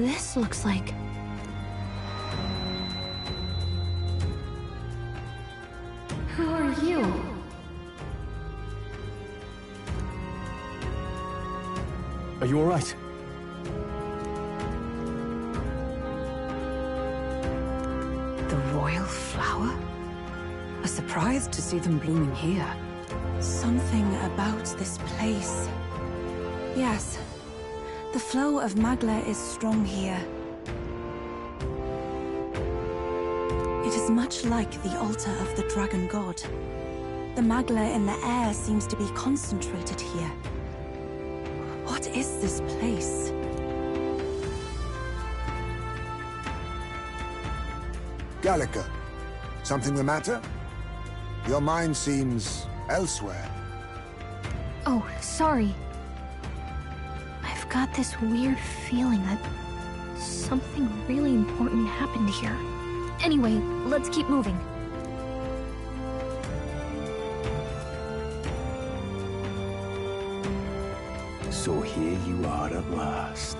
this looks like? Who are you? Are you all right? The royal flower? A surprise to see them blooming here. Something about this place. Yes, the flow of Magla is strong here. It is much like the altar of the dragon god. The Magla in the air seems to be concentrated here. What is this place? Gallica, something the matter? Your mind seems elsewhere. Oh, sorry. I've got this weird feeling that something really important happened here. Anyway, let's keep moving. So here you are at last.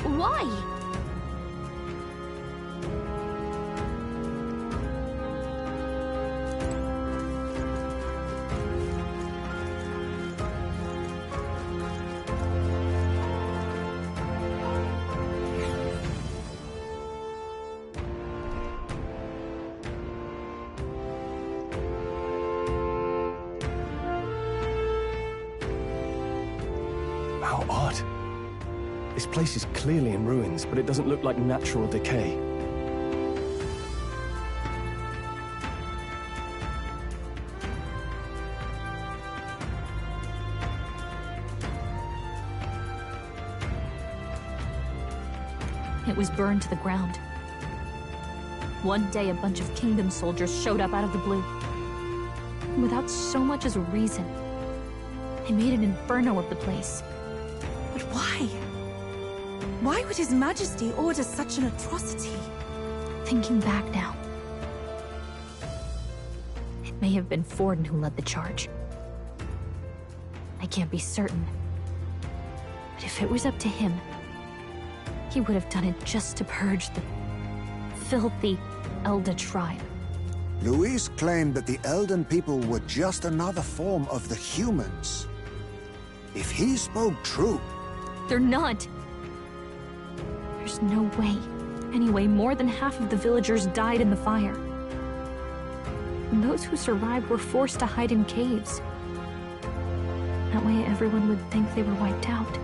Why? How odd. This place is clearly in ruins, but it doesn't look like natural decay. It was burned to the ground. One day, a bunch of kingdom soldiers showed up out of the blue. Without so much as a reason. They made an inferno of the place. But why? Why would His Majesty order such an atrocity? Thinking back now, it may have been Forden who led the charge. I can't be certain. But if it was up to him, he would have done it just to purge the filthy Elda tribe. Luis claimed that the Elden people were just another form of the humans. If he spoke true... They're not. There's no way. Anyway, more than half of the villagers died in the fire. And those who survived were forced to hide in caves. That way everyone would think they were wiped out.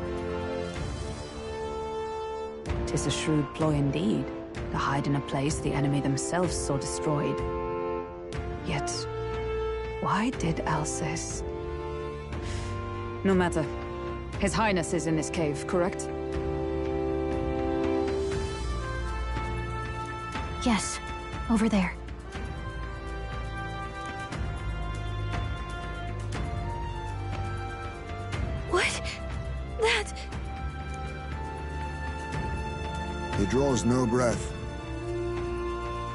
'Tis a shrewd ploy indeed, to hide in a place the enemy themselves saw destroyed. Yet, why did Alcest? No matter. His Highness is in this cave, correct? Yes, over there. What? That... He draws no breath.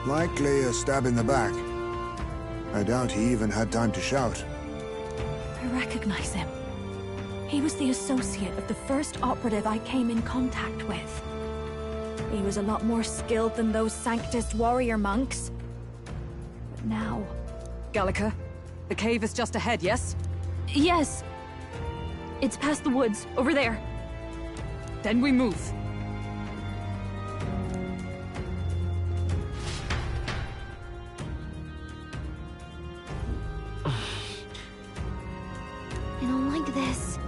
Likely a stab in the back. I doubt he even had time to shout. I recognize him. He was the associate of the first operative I came in contact with. He was a lot more skilled than those Sanctist warrior monks. But now... Gallica, the cave is just ahead, yes? Yes! It's past the woods, over there. Then we move. I don't like this.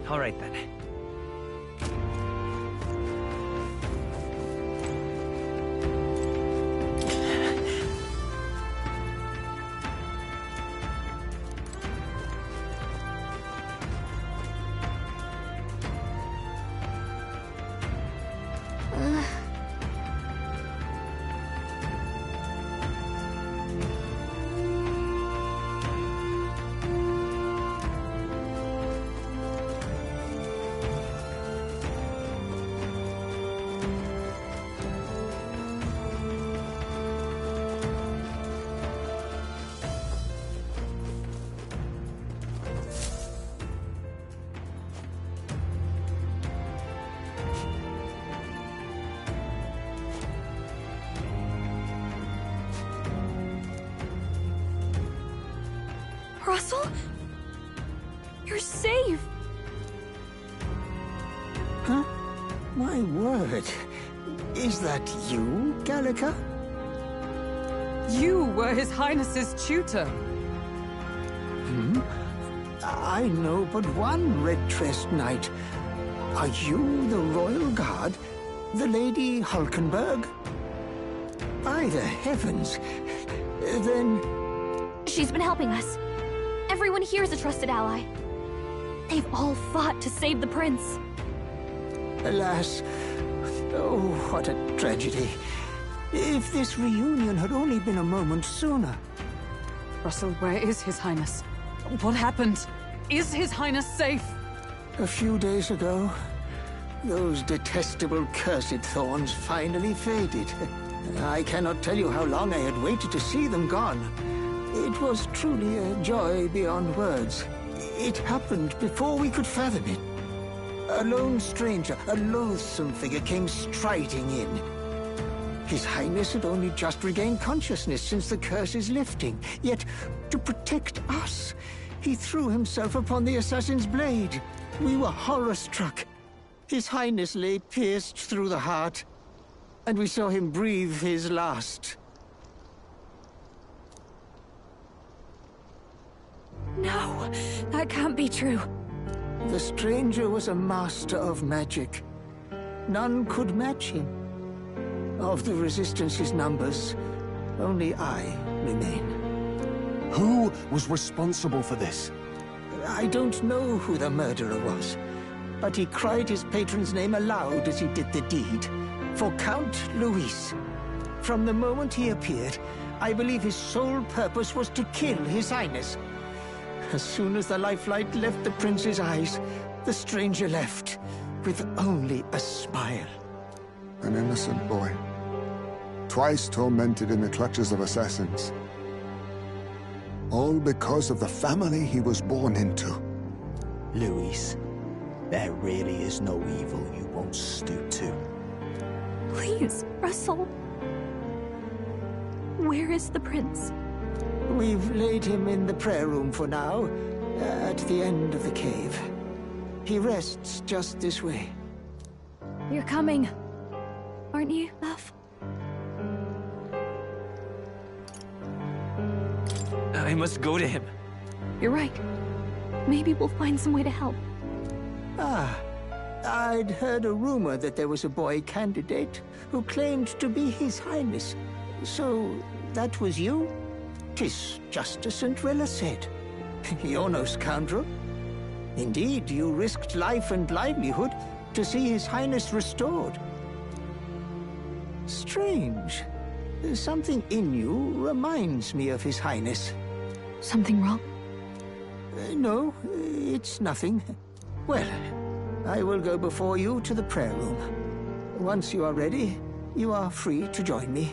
All right then. Russell? You're safe! Huh? My word. Is that you, Gallica? You were His Highness's tutor. I know but one red-tressed knight. Are you the Royal Guard? The Lady Hulkenberg? By the heavens. Then... She's been helping us. Everyone here is a trusted ally. They've all fought to save the prince. Alas. Oh, what a tragedy. If this reunion had only been a moment sooner. Russell, where is His Highness? What happened? Is His Highness safe? A few days ago, those detestable cursed thorns finally faded. I cannot tell you how long I had waited to see them gone. It was truly a joy beyond words. It happened before we could fathom it. A lone stranger, a loathsome figure came striding in. His Highness had only just regained consciousness since the curse's lifting. Yet, to protect us, he threw himself upon the assassin's blade. We were horror-struck. His Highness lay pierced through the heart, and we saw him breathe his last. No, that can't be true. The stranger was a master of magic. None could match him. Of the Resistance's numbers, only I remain. Who was responsible for this? I don't know who the murderer was, but he cried his patron's name aloud as he did the deed. For Count Luis. From the moment he appeared, I believe his sole purpose was to kill His Highness. As soon as the lifelight left the prince's eyes, the stranger left, with only a smile. An innocent boy. Twice tormented in the clutches of assassins. All because of the family he was born into. Luis, there really is no evil you won't stoop to. Please, Russell. Where is the prince? We've laid him in the prayer room for now, at the end of the cave. He rests just this way. You're coming, aren't you, love? I must go to him. You're right. Maybe we'll find some way to help. Ah, I'd heard a rumor that there was a boy candidate who claimed to be His Highness. So, that was you? 'Tis just as Cinderella said. You're no scoundrel. Indeed, you risked life and livelihood to see His Highness restored. Strange. Something in you reminds me of His Highness. Something wrong? No, it's nothing. Well, I will go before you to the prayer room. Once you are ready, you are free to join me.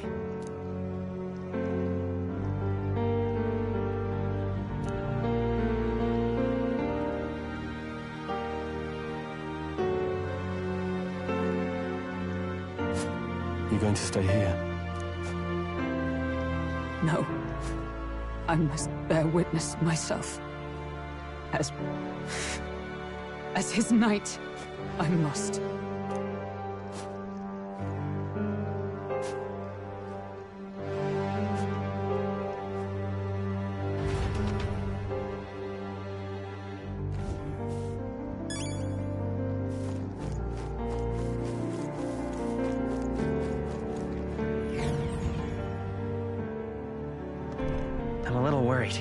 You're going to stay here? No. I must bear witness myself. As his knight, I must. I'm a little worried.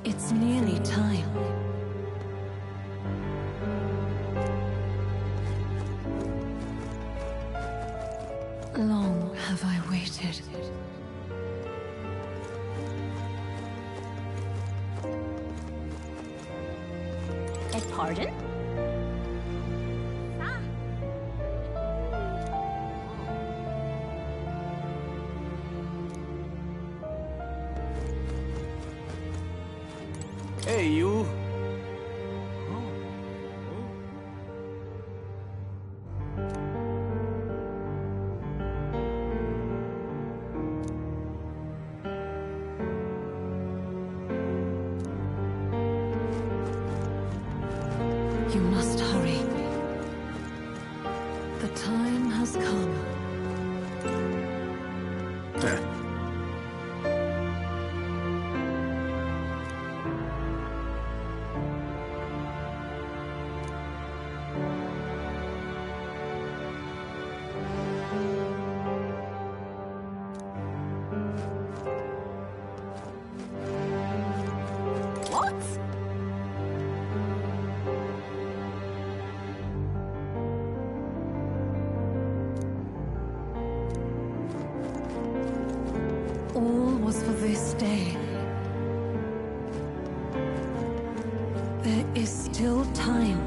It's nearly time. Long have I waited. Pardon? Hey, you. You must hurry. The time has come. What? All was for this day. There is still time.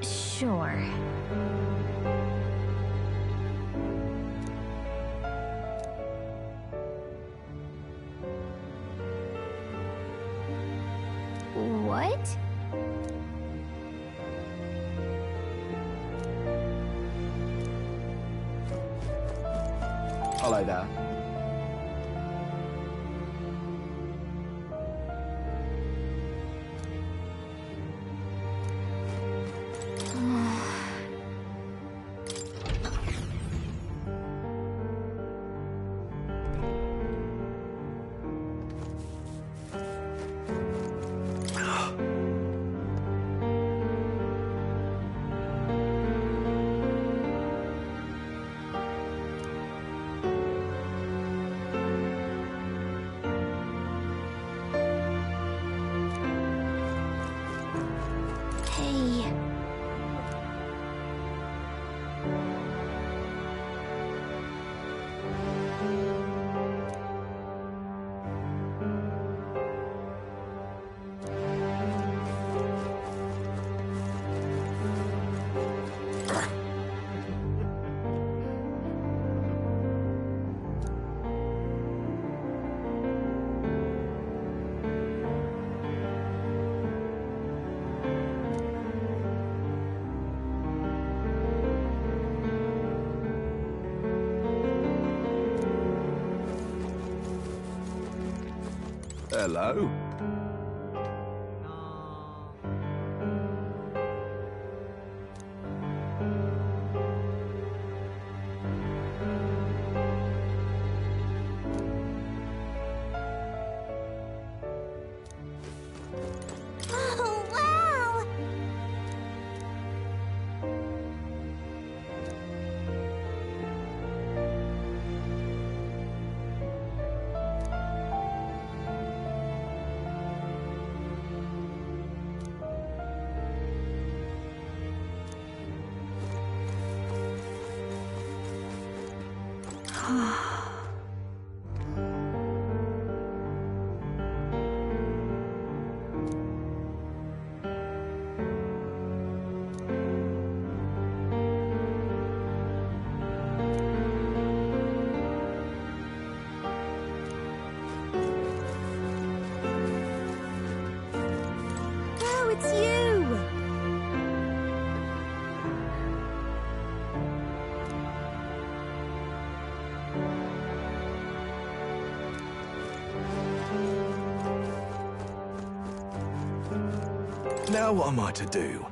Sure. What? Hello there. Hey. Hello. Oh, wow! Oh, it's you! Now what am I to do?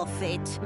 off it.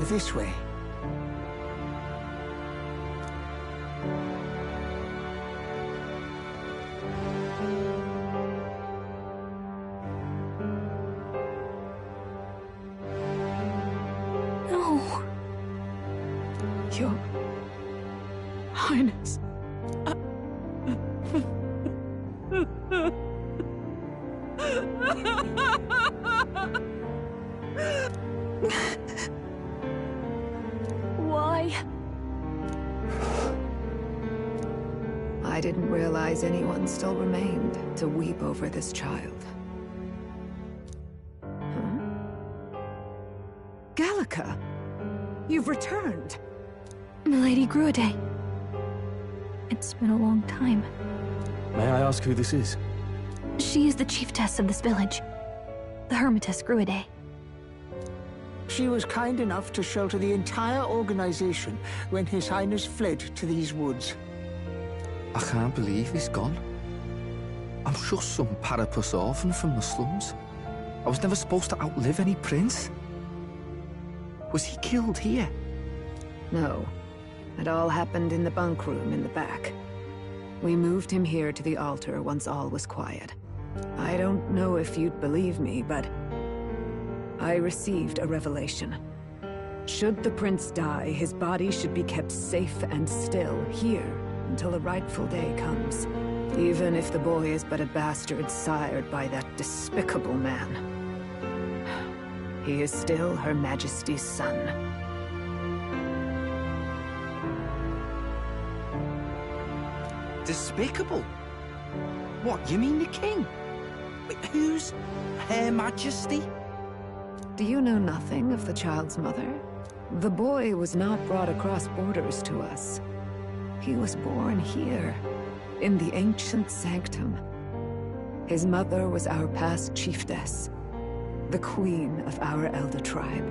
This way. No. Your Highness. Why? I didn't realize anyone still remained to weep over this child. Huh? Gallica! You've returned! Milady Gruidae. It's been a long time. May I ask who this is? She is the chiefess of this village. The Hermitess Gruidae. She was kind enough to shelter the entire organization when His Highness fled to these woods. I can't believe he's gone. I'm just some parapus orphan from the slums. I was never supposed to outlive any prince. Was he killed here? No. It all happened in the bunk room in the back. We moved him here to the altar once all was quiet. I don't know if you'd believe me, but I received a revelation. Should the prince die, his body should be kept safe and still here until the rightful day comes. Even if the boy is but a bastard sired by that despicable man. He is still Her Majesty's son. Despicable? What, you mean the king? Wait, who's Her Majesty? Do you know nothing of the child's mother? The boy was not brought across borders to us. He was born here, in the ancient sanctum. His mother was our past chiefess, the queen of our elder tribe.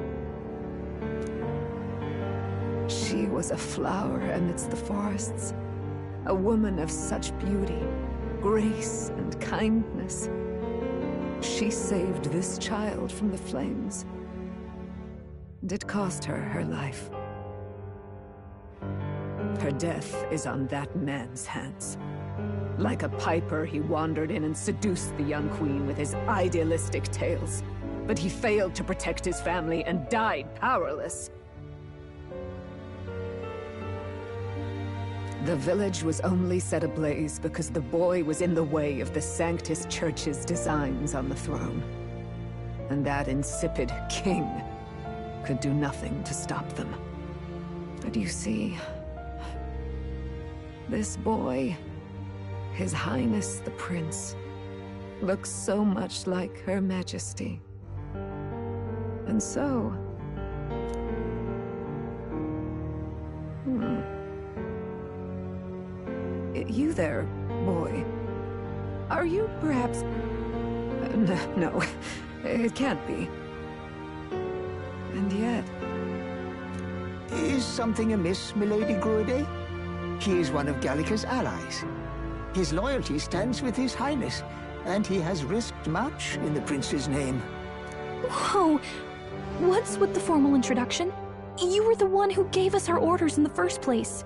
She was a flower amidst the forests, a woman of such beauty, grace, and kindness. She saved this child from the flames. And it cost her her life. Her death is on that man's hands. Like a piper, he wandered in and seduced the young queen with his idealistic tales. But he failed to protect his family and died powerless. The village was only set ablaze because the boy was in the way of the Sanctus Church's designs on the throne. And that insipid king could do nothing to stop them. But you see, this boy, His Highness the Prince, looks so much like Her Majesty. And so... You there, boy. Are you perhaps... No, it can't be. And yet... Is something amiss, milady Gruide? He is one of Gallica's allies. His loyalty stands with His Highness, and he has risked much in the prince's name. Whoa! What's with the formal introduction? You were the one who gave us our orders in the first place.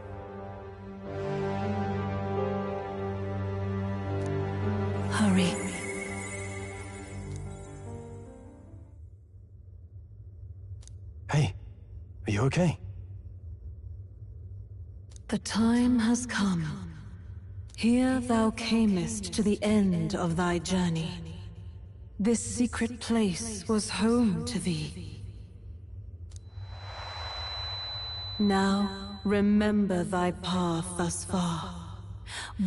Hurry. Hey, are you okay? The time has come. Here thou camest to the end of thy journey. This secret place was home to thee. Now, remember thy path thus far.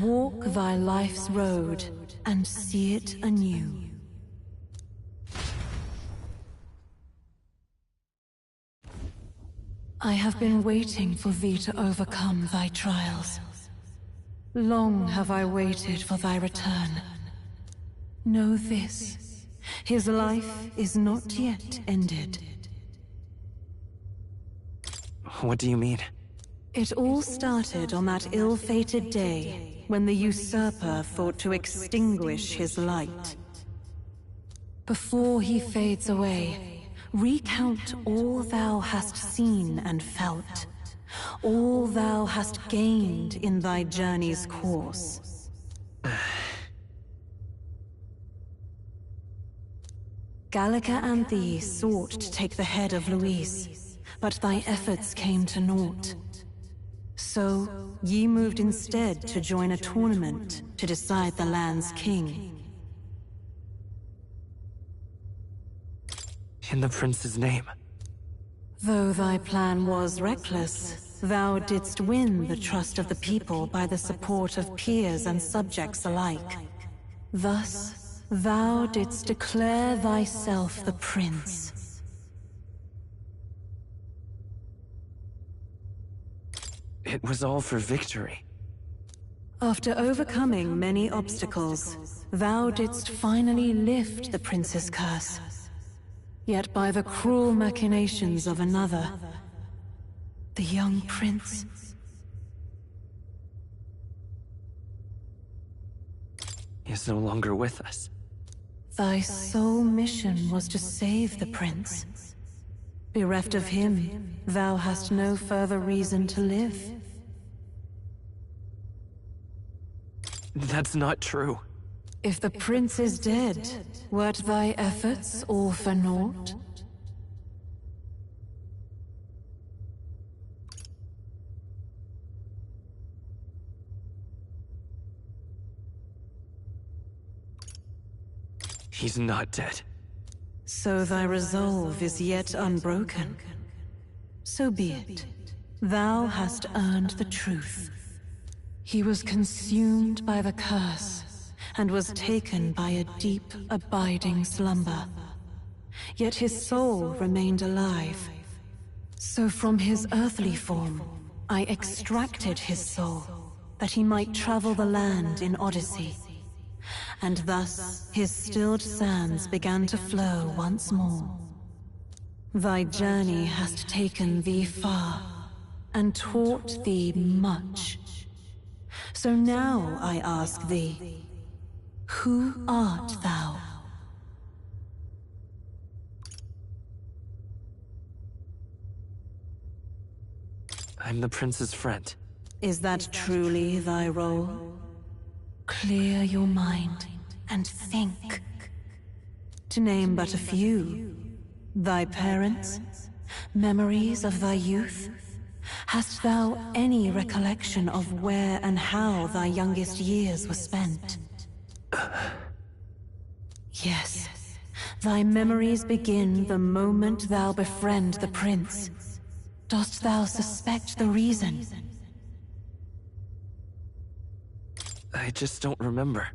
Walk thy life's road and see it anew. I have been waiting for thee to overcome thy trials. Long have I waited for thy return. Know this, his life is not yet ended. What do you mean? It all started on that ill-fated day when the usurper thought to extinguish his light. Before he fades away, recount all thou hast seen and felt, all thou hast gained in thy journey's course. Gallica and thee sought to take the head of Luis, but thy efforts came to naught. So, ye moved instead to join a tournament to decide the land's king. In the prince's name. Though thy plan was reckless, thou didst win the trust of the people by the support of peers and subjects alike. Thus, thou didst declare thyself the prince. It was all for victory. After overcoming many obstacles, thou didst finally lift the prince's curse. Yet by the cruel machinations of another, the young prince... is no longer with us. Thy sole mission was to save the prince. Bereft of him, thou hast no further reason to live. That's not true. If the prince is dead, weren't thy efforts all for naught? He's not dead. So thy resolve is yet unbroken. So be it. Thou hast earned the truth. He was consumed by the curse, and was taken by a deep, abiding slumber. Yet his soul remained alive. So from his earthly form, I extracted his soul, that he might travel the land in Odyssey. And thus his stilled sands began to flow once more. Thy journey hast taken thee far, and taught thee much. So now I ask thee, who art thou? I'm the prince's friend. Is that truly thy role? Clear your mind and think. To name but a few, thy parents, memories of thy youth. Hast thou any recollection of where and how thy youngest years were spent? Yes, thy memories begin the moment thou befriend the prince. Dost thou suspect the reason? I just don't remember.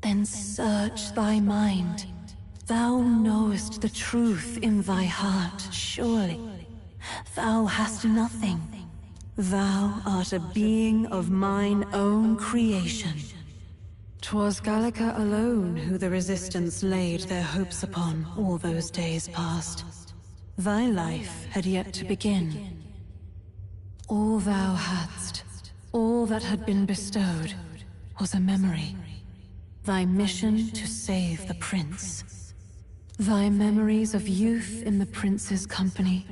Then search thy mind. Thou knowest the truth in thy heart, surely. Thou hast nothing. Thou art a being of mine own creation. 'Twas Gallica alone who the Resistance laid their hopes upon all those days past. Thy life had yet to begin. All thou hadst, all that had been bestowed, was a memory. Thy mission to save the prince. Thy memories of youth in the prince's company,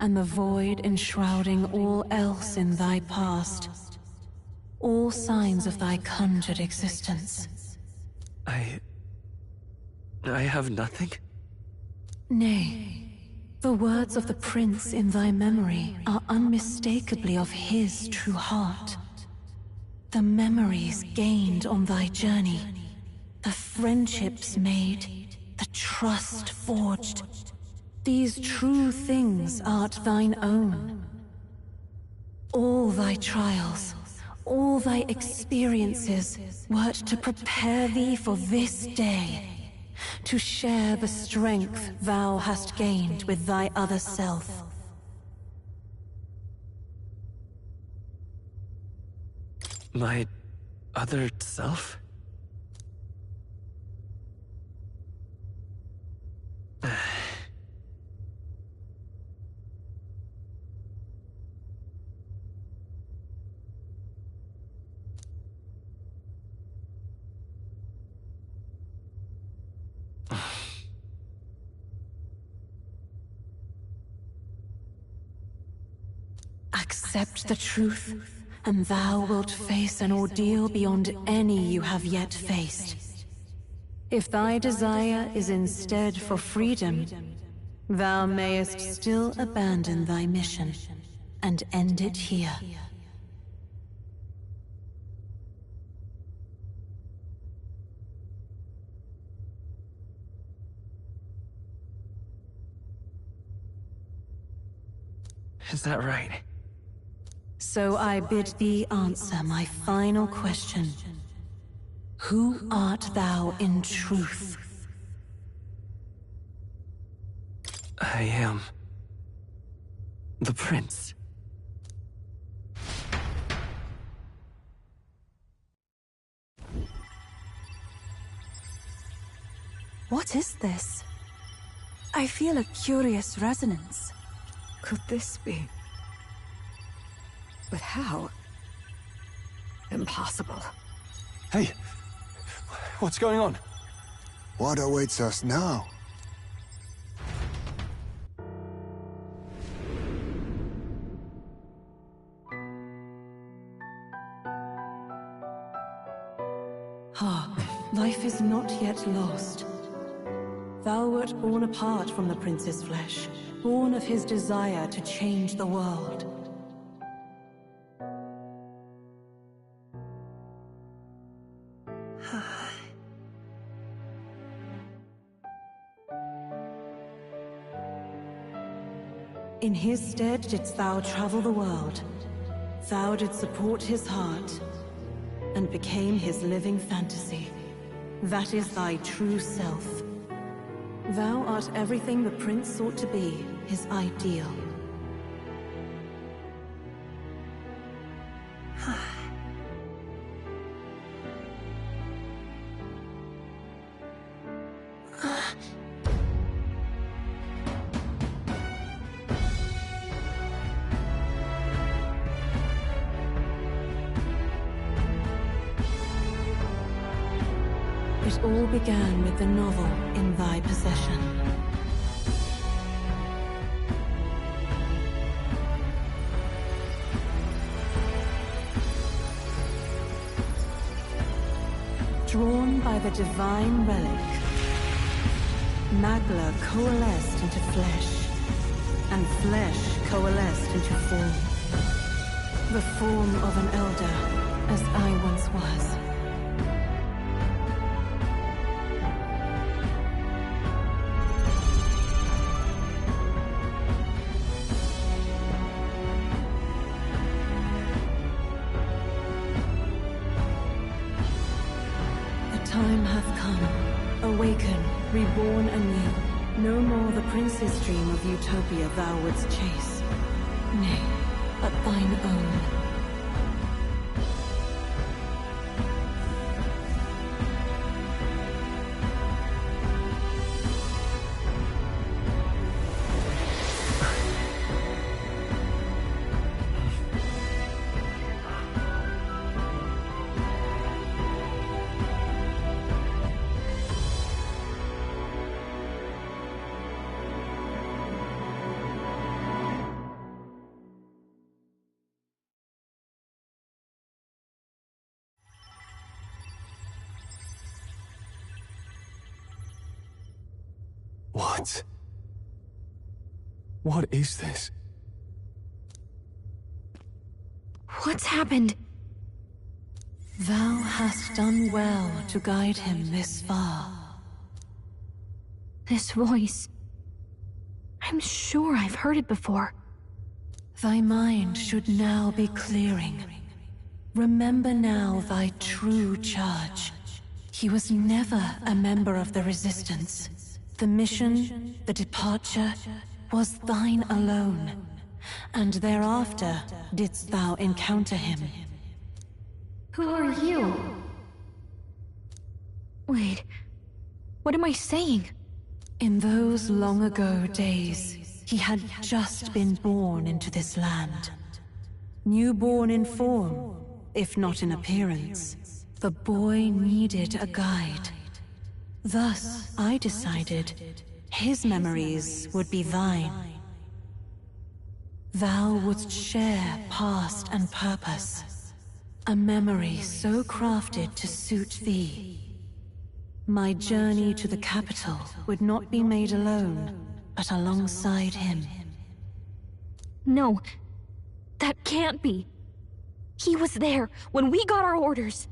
and the void enshrouding all else in thy past. All signs of thy conjured existence. I have nothing? Nay, the words of the prince in thy memory are unmistakably of his true heart. The memories gained on thy journey, the friendships made, the trust forged. These true things art thine own. All thy trials, all thy experiences wert to prepare thee for this day, to share the strength thou hast gained with thy other self. My other self? Accept the truth, and thou wilt face an ordeal beyond any you have yet faced. If thy desire is instead for freedom, thou mayest still abandon thy mission and end it here. Is that right? So I bid thee answer my final question. Who art thou in truth? I am... the prince. What is this? I feel a curious resonance. Could this be? But how? Impossible. Hey! What's going on? What awaits us now? Hark, life is not yet lost. Thou wert born apart from the prince's flesh, born of his desire to change the world. In his stead didst thou travel the world. Thou didst support his heart, and became his living fantasy. That is thy true self. Thou art everything the prince sought to be, his ideal. It all began with the novel in thy possession. Drawn by the divine relic, Magla coalesced into flesh, and flesh coalesced into form. The form of an elder, as I once was. Time hath come. Awaken, reborn anew. No more the prince's dream of utopia thou wouldst chase. Nay, but thine own. What? What is this? What's happened? Thou hast done well to guide him this far. This voice. I'm sure I've heard it before. Thy mind should now be clearing. Remember now thy true charge. He was never a member of the Resistance. The mission, the departure, was thine alone. And thereafter didst thou encounter him. Who are you? Wait, what am I saying? In those long ago days, he had just been born into this land. Newborn in form, if not in appearance, the boy needed a guide. Thus, I decided his memories would be thine. Thou wouldst share past and purpose, a memory so crafted to suit thee. My journey to the capital would not be made alone, but alongside him. No, that can't be. He was there when we got our orders.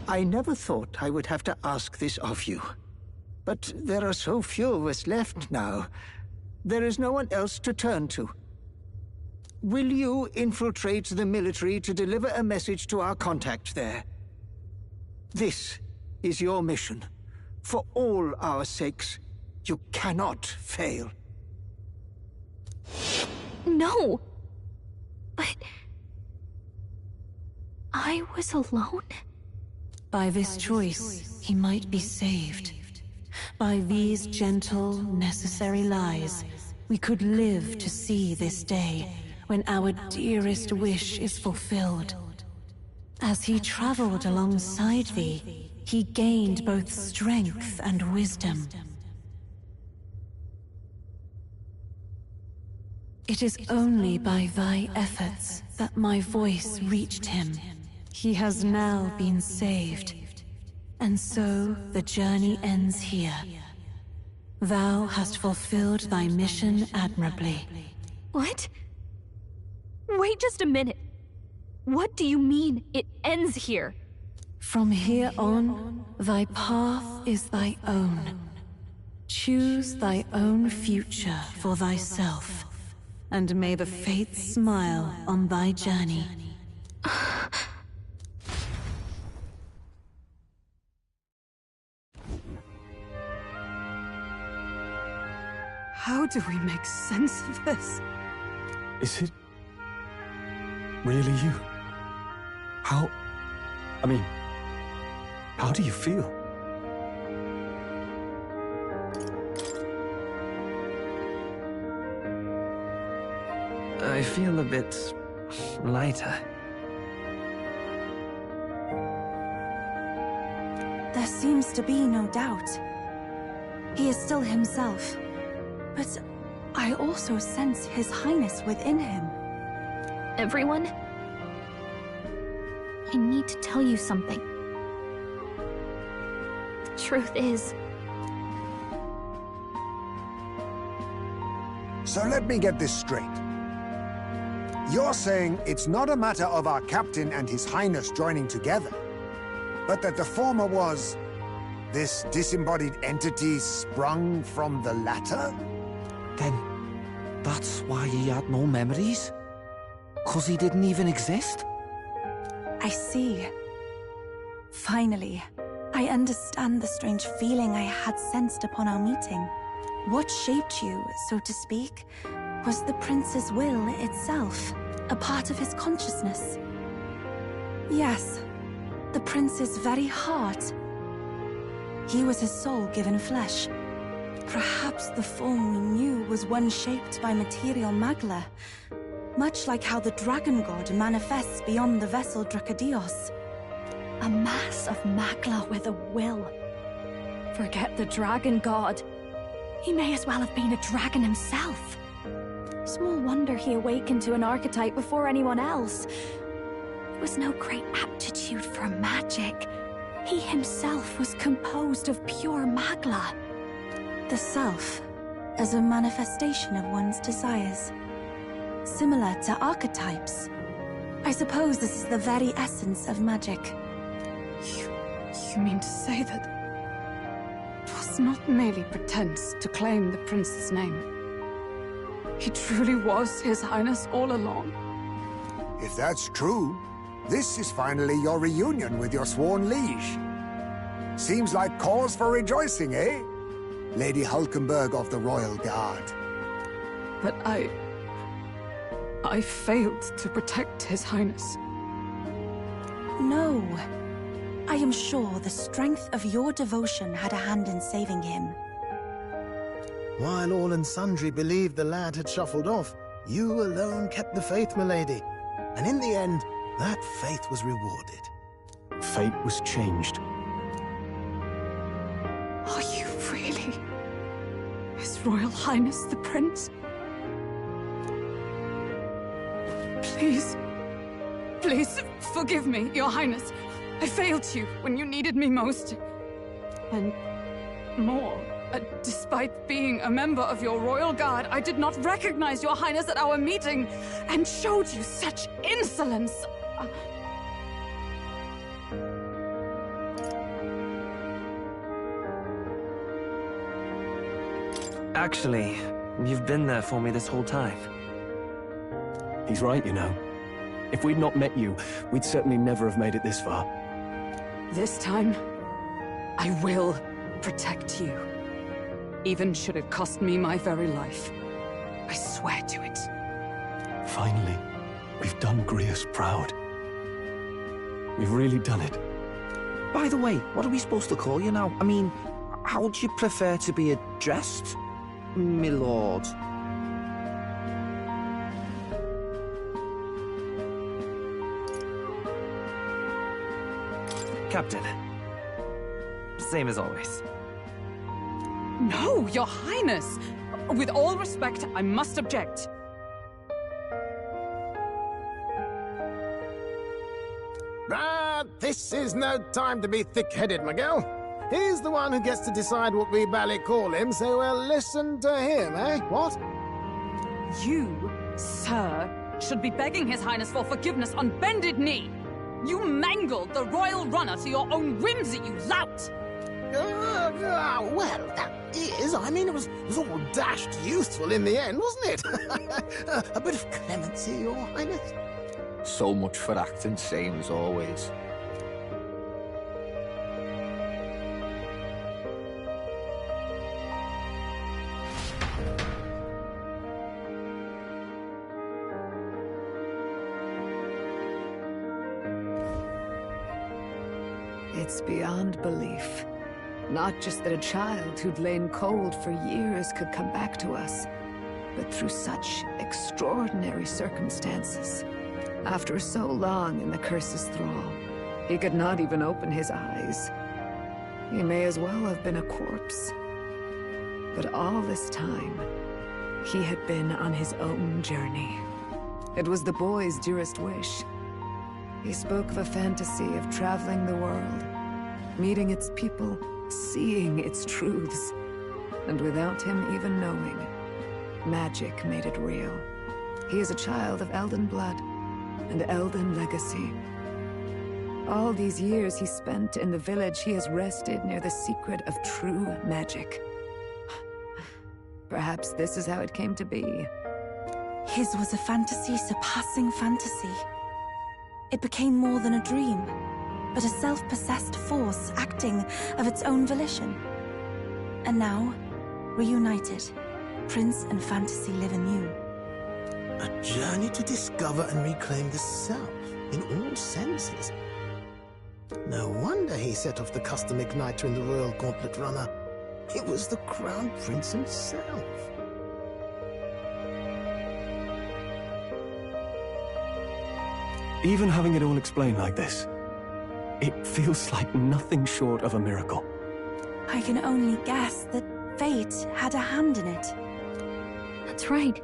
I never thought I would have to ask this of you. But there are so few of us left now. There is no one else to turn to. Will you infiltrate the military to deliver a message to our contact there? This is your mission. For all our sakes, you cannot fail. No! But... I was alone? By this choice, he might be saved. By these gentle, necessary lies, we could live to see this day when our dearest wish is fulfilled. As he traveled alongside thee, he gained both strength and wisdom. It is only by thy efforts that my voice reached him. He has now been saved, and so the journey ends here. Thou hast fulfilled thy mission admirably. What? Wait just a minute. What do you mean, it ends here? From here on, thy path is thy own. Choose thy own future for thyself, and may the fates smile on thy journey. How do we make sense of this? Is it really you? How do you feel? I feel a bit lighter. There seems to be no doubt. He is still himself. But I also sense His Highness within him. Everyone? I need to tell you something. The truth is... So let me get this straight. You're saying it's not a matter of our captain and His Highness joining together, but that the former was... this disembodied entity sprung from the latter? Then, that's why he had no memories? 'Cause he didn't even exist? I see. Finally, I understand the strange feeling I had sensed upon our meeting. What shaped you, so to speak, Was the prince's will itself a part of his consciousness? Yes, the prince's very heart. He was his soul given flesh. Perhaps the form we knew was one shaped by material magla, much like how the dragon god manifests beyond the vessel Drakadios. A mass of magla with a will. Forget the dragon god. He may as well have been a dragon himself. Small wonder he awakened to an archetype before anyone else. It was no great aptitude for magic. He himself was composed of pure magla. The self, as a manifestation of one's desires. Similar to archetypes. I suppose this is the very essence of magic. You mean to say that it was not merely pretense to claim the prince's name? He truly was His Highness all along? If that's true, this is finally your reunion with your sworn liege. Seems like cause for rejoicing, eh? Lady Hulkenberg of the Royal Guard. But I failed to protect His Highness. No. I am sure the strength of your devotion had a hand in saving him. While all and sundry believed the lad had shuffled off, you alone kept the faith, milady. And in the end, that faith was rewarded. Fate was changed. Are you really His Royal Highness the Prince? Please, please, forgive me, Your Highness. I failed you when you needed me most. And more, despite being a member of your Royal Guard, I did not recognize Your Highness at our meeting and showed you such insolence. Actually, you've been there for me this whole time. He's right, you know. If we'd not met you, we'd certainly never have made it this far. This time, I will protect you. Even should it cost me my very life. I swear to it. Finally, we've done Grius proud. We've really done it. By the way, what are we supposed to call you now? I mean, how would you prefer to be addressed, my lord? Captain. Same as always. No, Your Highness! With all respect, I must object. This is no time to be thick-headed, Miguel. He's the one who gets to decide what we bally call him, so we'll listen to him, eh? What? You, sir, should be begging His Highness for forgiveness on bended knee. You mangled the royal runner to your own whimsy, you lout! Well, that is, I mean, it was all dashed useful in the end, wasn't it? A bit of clemency, Your Highness. So much for acting same as always. It's beyond belief. Not just that a child who'd lain cold for years could come back to us, but through such extraordinary circumstances. After so long in the curse's thrall, he could not even open his eyes. He may as well have been a corpse. But all this time, he had been on his own journey. It was the boy's dearest wish. He spoke of a fantasy of traveling the world, meeting its people, seeing its truths. And without him even knowing, magic made it real. He is a child of Elden blood and Elden legacy. All these years he spent in the village, he has rested near the secret of true magic. Perhaps this is how it came to be. His was a fantasy surpassing fantasy. It became more than a dream, but a self-possessed force acting of its own volition. And now, reunited, Prince and fantasy live anew. A journey to discover and reclaim the self, in all senses. No wonder he set off the custom igniter in the Royal Gauntlet Runner. It was the Crown Prince himself. Even having it all explained like this, it feels like nothing short of a miracle. I can only guess that fate had a hand in it. That's right.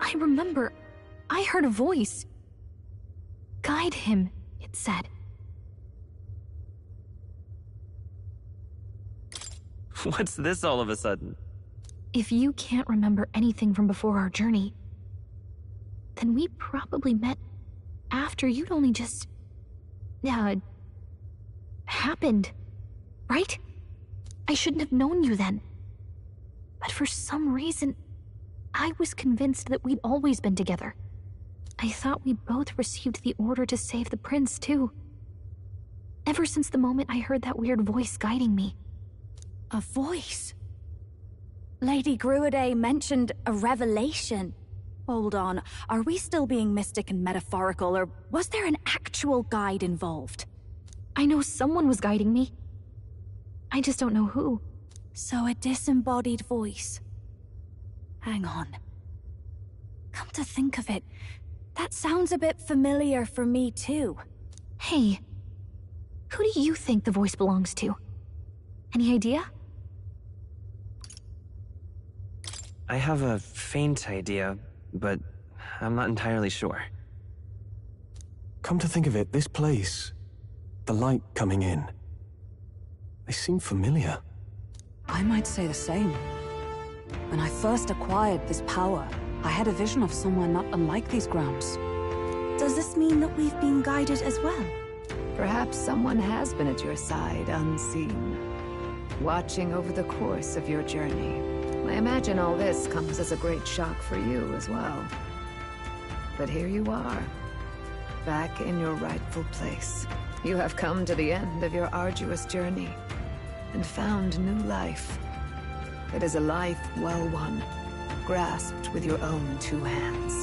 I remember, I heard a voice. Guide him, it said. What's this all of a sudden? If you can't remember anything from before our journey, then we probably met after you'd only just... happened, right? I shouldn't have known you then. But for some reason, I was convinced that we'd always been together. I thought we both received the order to save the prince, too. Ever since the moment I heard that weird voice guiding me. A voice? Lady Gruaday mentioned a revelation. Hold on, are we still being mystic and metaphorical, or was there an actual guide involved? I know someone was guiding me. I just don't know who. So a disembodied voice. Hang on. Come to think of it, that sounds a bit familiar for me too. Hey, who do you think the voice belongs to? Any idea? I have a faint idea, but I'm not entirely sure. Come to think of it, this place, the light coming in, they seem familiar. I might say the same. When I first acquired this power, I had a vision of somewhere not unlike these grounds. Does this mean that we've been guided as well? Perhaps someone has been at your side unseen, watching over the course of your journey. I imagine all this comes as a great shock for you as well. But here you are, back in your rightful place. You have come to the end of your arduous journey and found new life. It is a life well won, grasped with your own two hands.